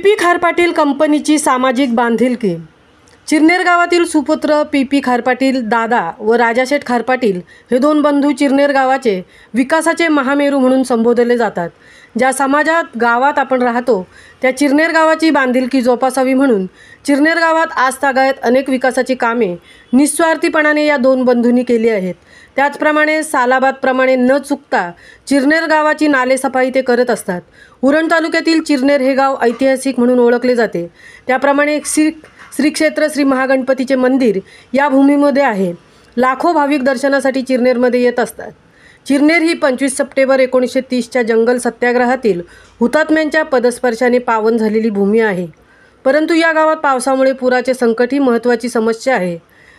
P खारपाटील कंपनीची सामाजिक बांधिलकी। चिरनेर गावातील सुपुत्र पी खारपाटील दादा व राजाशेठ खारपाटील हे दोन बंधू चिरनेर गावाचे विकासाचे महामेरू म्हणून संबोधले जातात। ज्या समाजात गावात आपण राहतो त्या चिरनेर गावाची बांधिलकी जोपासावी म्हणून चिरनेर गावात आजतागायत अनेक विकासाची कामे निस्वार्थीपणाने या दोन बंधूंनी केली आहेत। त्याचप्रमाणे सालाबादप्रमाणे न चुकता चिरनेर गावाची नालेसफाई ते करत असतात। उरण तालुक्यातील चिरनेर हे गाव ऐतिहासिक म्हणून ओळखले जाते। त्याप्रमाणे श्री क्षेत्र श्री महागणपतीचे मंदिर या भूमीमध्ये आहे। लाखो भाविक दर्शनासाठी चिरनेरमध्ये येत असतात। चिरनेर ही 25 सप्टेंबर 1930च्या जंगल सत्याग्रहातील हुतात्म्यांच्या पदस्पर्शाने पावन झालेली भूमी आहे। परंतु या गावात पावसामुळे पुराचे संकट ही महत्त्वाची समस्या आहे।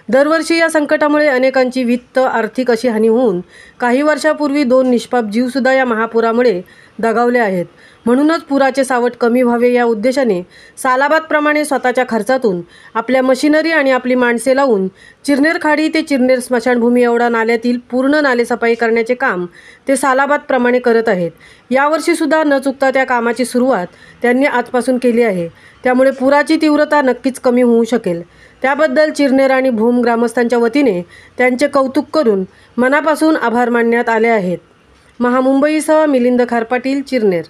दरवर्षी या संकटामुळे अनेकांची वित्त आर्थिक अशी हानी होऊन काही वर्षापूर्वी 2 निष्पाप जीवसुद्धा या महापुरामुळे दगावले आहेत। म्हणूनच पुराचे सावट कमी व्हावे या उद्देशाने सालाबादप्रमाणे स्वतःच्या खर्चातून आपल्या मशिनरी आणि आपली माणसे लावून चिरनेर खाडी ते चिरनेर स्मशानभूमी एवढा नाल्यातील पूर्ण नालेसफाई करण्याचे काम ते सालाबादप्रमाणे करत आहेत। यावर्षीसुद्धा न चुकता त्या कामाची सुरुवात त्यांनी आजपासून केली आहे। त्यामुळे पुराची तीव्रता नक्कीच कमी होऊ शकेल। त्याबद्दल चिरनेर आणि भूम ग्रामस्थांच्या वतीने त्यांचे कौतुक करून मनापासून आभार मानण्यात आले आहेत। महामुंबईसह मिलिंद खारपाटील, चिरनेर।